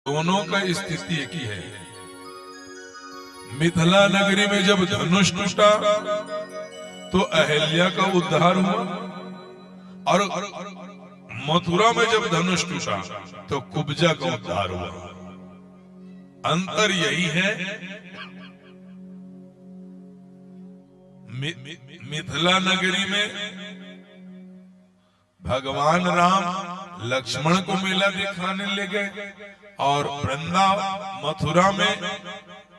दोनों का स्थिति एक ही है। मिथिला नगरी में जब धनुष टूटा तो अहल्या का उद्धार हुआ, और मथुरा में जब धनुष टूटा तो कुब्जा का उद्धार हुआ। अंतर यही है, मिथिला नगरी में भगवान राम लक्ष्मण को मेला दिखाने ले गए, और वृंदावन मथुरा में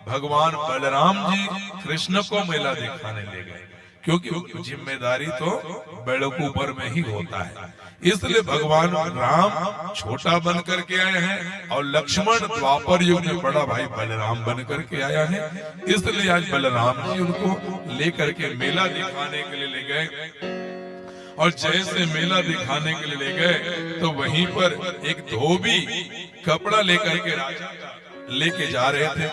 भगवान बलराम जी कृष्ण को मेला दिखाने ले गए, क्योंकि जिम्मेदारी तो बड़ों के ऊपर में ही होता है। इसलिए भगवान राम छोटा बन करके आए हैं और लक्ष्मण द्वापर युग में बड़ा भाई बलराम बन करके आया है। इसलिए आज बलराम जी उनको लेकर के मेला दिखाने के लिए ले गए, और जैसे मेला दिखाने के लिए ले गए तो वहीं पर एक धोबी कपड़ा लेकर के राजा लेके जा रहे थे।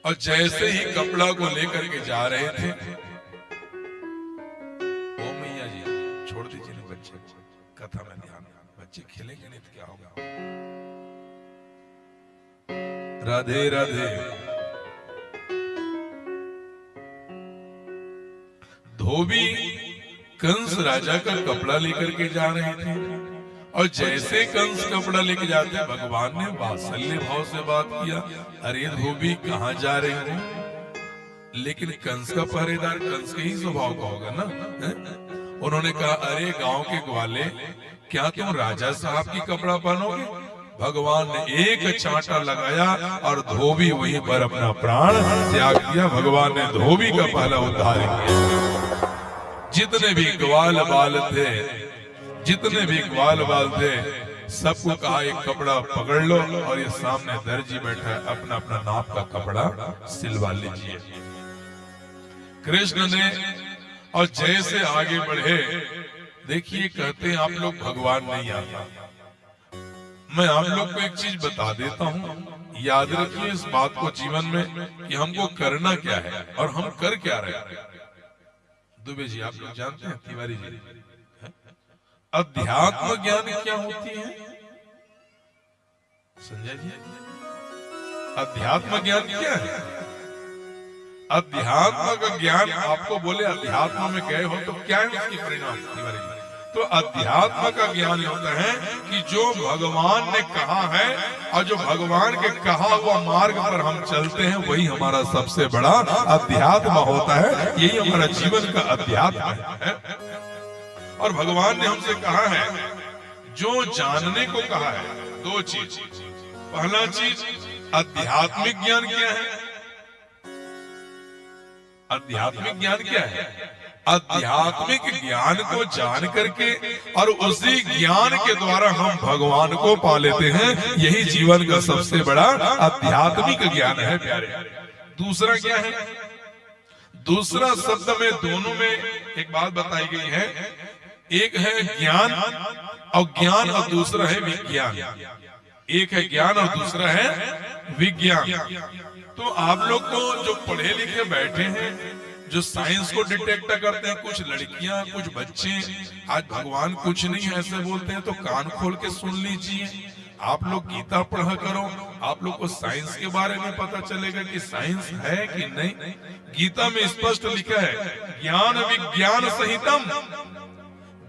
और जैसे ही कपड़ा को लेकर के जा रहे थे, ओ मैया जी छोड़ दीजिए ना बच्चे, कथा में ध्यान, बच्चे खेलेंगे नहीं तो क्या होगा। राधे राधे। धोबी कंस राजा का कपड़ा लेकर के जा रहे थे, और जैसे कंस कपड़ा लेके जाते भगवान ने वात्सल्य भाव से बात किया, अरे धोबी कहाँ जा रहे हो? लेकिन कंस का पहरेदार कंस के ही स्वभाव का होगा ना है? उन्होंने कहा, अरे गांव के ग्वाले, क्या तुम राजा साहब की कपड़ा पहनोगे? भगवान ने एक चांटा लगाया और धोबी वहीं पर अपना प्राण त्याग दिया। भगवान ने धोबी का पहला उद्धार किया। जितने भी ग्वाल बाल थे, जितने भी ग्वाल बाल थे, सबको कहा एक कपड़ा पकड़ लो, और ये सामने दर्जी बैठा है, अपना अपना नाप का कपड़ा सिलवा लीजिए। कृष्ण ने, और जैसे आगे बढ़े, देखिए कहते हैं आप लोग भगवान नहीं आता। मैं आप लोग को एक चीज बता देता हूँ, याद रखिए इस बात को जीवन में कि हमको करना क्या है और हम कर क्या रहे हैं। दुबे जी आप लोग जानते हैं, तिवारी जी, अध्यात्म ज्ञान क्या होती है? संजय जी, अध्यात्म ज्ञान क्या है? अध्यात्म का ज्ञान, आपको बोले अध्यात्म में गए हो तो क्या है उसकी परिणाम? तिवारी जी, तो अध्यात्म का ज्ञान होता है कि जो भगवान ने कहा है और जो भगवान के कहा हुआ मार्ग पर हम चलते हैं, वही हमारा सबसे बड़ा अध्यात्म होता है। यही हमारा जीवन का अध्यात्म है। और भगवान ने हमसे कहा है, जो जानने को कहा है, दो चीज। पहला चीज आध्यात्मिक ज्ञान क्या है? आध्यात्मिक ज्ञान क्या है? आध्यात्मिक ज्ञान को जान करके और उसी ज्ञान के द्वारा हम भगवान को पा लेते हैं। यही जीवन का सबसे बड़ा आध्यात्मिक ज्ञान है प्यारे। दूसरा क्या है? दूसरा शब्द में दोनों में एक बात बताई गई है, एक है ज्ञान और दूसरा है विज्ञान। एक है ज्ञान और दूसरा है विज्ञान। तो आप लोग को जो पढ़े लिखे बैठे हैं, जो साइंस को डिटेक्ट करते हैं, कुछ लड़कियां कुछ बच्चे, आज भगवान कुछ नहीं ऐसे बोलते हैं, तो कान खोल के सुन लीजिए। आप लोग गीता पढ़ा करो, आप लोग को साइंस के बारे में पता चलेगा कि साइंस है कि नहीं। गीता में स्पष्ट लिखा है, ज्ञान विज्ञान सहितम,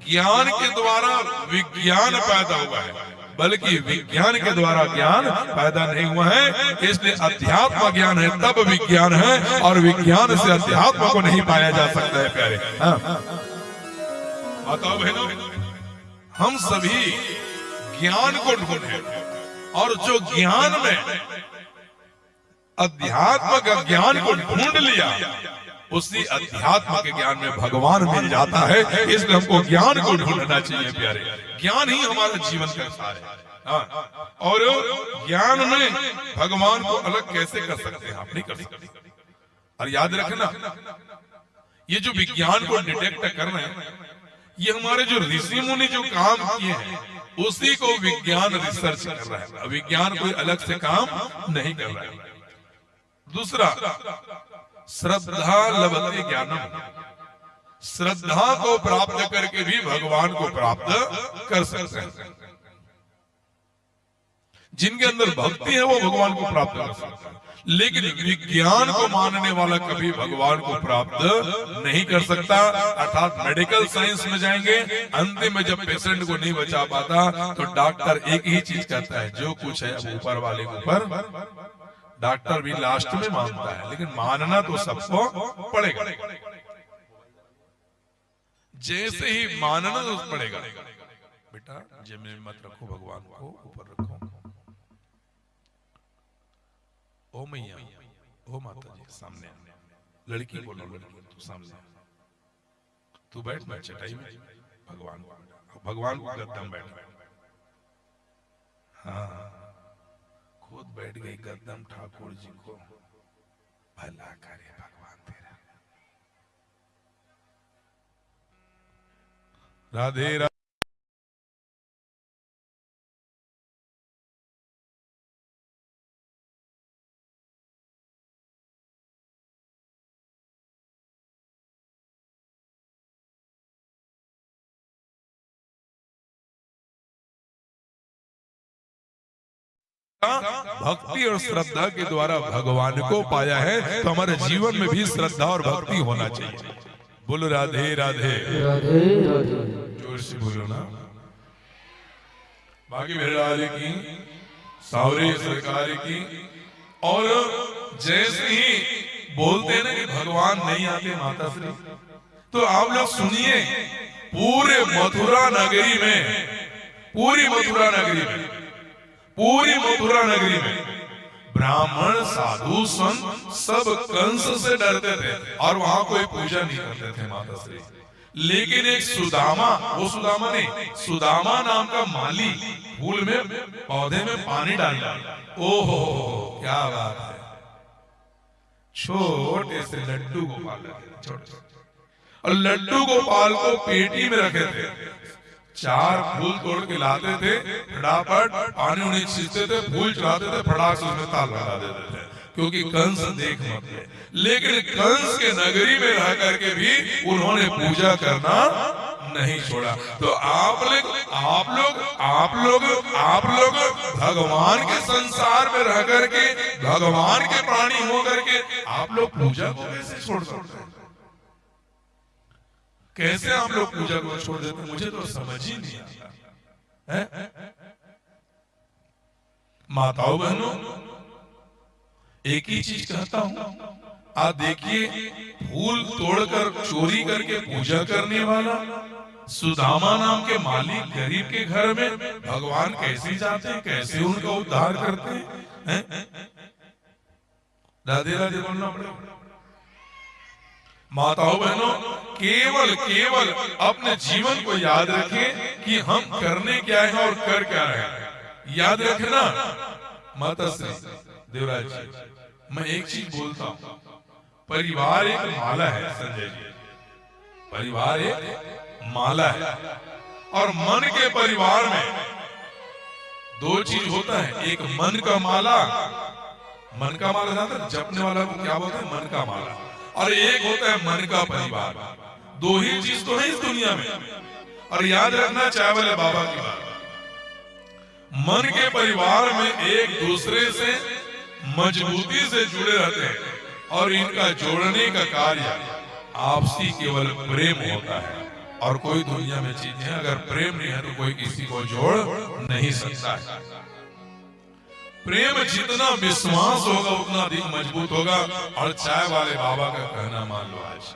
ज्ञान के द्वारा विज्ञान पैदा हुआ है, बल्कि विज्ञान के द्वारा ज्ञान पैदा नहीं हुआ है। इसलिए अध्यात्म ज्ञान है तब विज्ञान है, और विज्ञान से अध्यात्म को नहीं पाया जा सकता है प्यारे। बताओ बहनों, हम सभी ज्ञान को ढूंढे, और जो ज्ञान में अध्यात्म का ज्ञान को ढूंढ लिया, उसी अध्यात्म के ज्ञान में भगवान मिल जाता है। इसलिए हमको ज्ञान को ढूंढना चाहिए प्यारे। ज्ञान ही हमारा जीवन का सार है। और ज्ञान में भगवान को अलग कैसे कर सकते हैं? आप नहीं कर सकते। और याद रखना, ये जो विज्ञान को डिटेक्ट कर रहे हैं, ये हमारे जो ऋषि मुनि जो काम किए हैं, उसी को विज्ञान रिसर्च कर रहा है। विज्ञान कोई अलग से काम नहीं कर रहा है। दूसरा, श्रद्धा लभते ज्ञानम, श्रद्धा को प्राप्त करके भी भगवान को प्राप्त कर सकते हैं। जिनके अंदर भक्ति है वो भगवान को प्राप्त कर सकता है, लेकिन विज्ञान को मानने वाला कभी भगवान को प्राप्त नहीं कर सकता। अर्थात मेडिकल साइंस में जाएंगे, अंतिम में जब पेशेंट को नहीं बचा पाता तो डॉक्टर एक ही चीज कहता है, जो कुछ है अब ऊपर वाले के ऊपर। डॉक्टर भी लास्ट में मानता है, लेकिन मानना तो सबको पड़ेगा। जैसे ही मानना तो पड़ेगा। बेटा जमीन मत रखो, भगवान को ऊपर रखो। ओ मैया, ओ माता जी सामने, लड़की बोलो, लड़की तू सामने, तू बैठ मैं चटाई में, भगवान को गद्दम बैठ। हाँ खुद बैठ गई गद्दम, ठाकुर जी को भला करे भगवान तेरा। राधे राधे। भक्ति और श्रद्धा के द्वारा भगवान को पाया है, तो हमारे जीवन में भी श्रद्धा और भक्ति होना चाहिए। बोलो राधे राधे, राधे राधे, जोर से बोलो ना। बाकी बिहार की, सावरे सरकार की। और जैसे ही बोलते हैं ना कि भगवान नहीं आते माता श्री, तो आप लोग सुनिए, पूरे मथुरा नगरी में, पूरी मथुरा नगरी में ब्राह्मण साधु संत सब कंस से डरते थे और वहां कोई पूजा नहीं करते थे माता श्री। लेकिन एक सुदामा, वो सुदामा नहीं, सुदामा नाम का माली फूल में, पौधे में पानी डालना, ओहो क्या बात है। छोटे से लड्डू गोपाल, छोटे, और लड्डू गोपाल को पेटी में रखे थे। 4 फूल तोड़ के लाते थे, फटाफट पानी उन्हें छींचते थे, फूल चढ़ाते थे, फटाक से उसमें ताल लगा देते थे, क्योंकि कंस देख मत ले। लेकिन कंस के नगरी में रह करके भी उन्होंने पूजा करना नहीं छोड़ा। तो आप लोग भगवान के संसार में रह करके, भगवान के प्राणी हो करके आप लोग पूजा को कैसे छोड़ सकते हैं? कैसे आप लोग पूजा को छोड़ देते हैं? मुझे तो समझ ही नहीं आता है। माताओं बहनों, एक ही चीज कहता हूं, आप देखिए, फूल तोड़कर चोरी करके पूजा करने वाला सुदामा नाम के मालिक गरीब के घर में भगवान कैसे जाते हैं, कैसे उनका उद्धार करते हैं? राधे राधे बोलना पड़ेगा। माताओं बहनों, केवल अपने जीवन को याद रखें कि हम करने क्या है और कर क्या रहे हैं। याद रखना माता श्री देवराज जी, मैं एक चीज बोलता हूं, परिवार एक माला है संजय जी, परिवार एक माला है, और मन के परिवार में 2 चीज होता है। एक मन का माला जानते हैं, जपने वाला को क्या बोलते हैं? मन का माला। और एक होता है मन का परिवार। 2 ही चीज तो है इस दुनिया में। और याद रखना, चाय वाले बाबा की बात, मन के परिवार में एक दूसरे से मजबूती से जुड़े रहते हैं, और इनका जोड़ने का कार्य आपसी केवल प्रेम होता है। और कोई दुनिया में चीज है, अगर प्रेम नहीं है तो कोई किसी को जोड़ नहीं सकता है। प्रेम जितना विश्वास होगा उतना अधिक मजबूत होगा। और चाय वाले बाबा का कहना मान लो आज,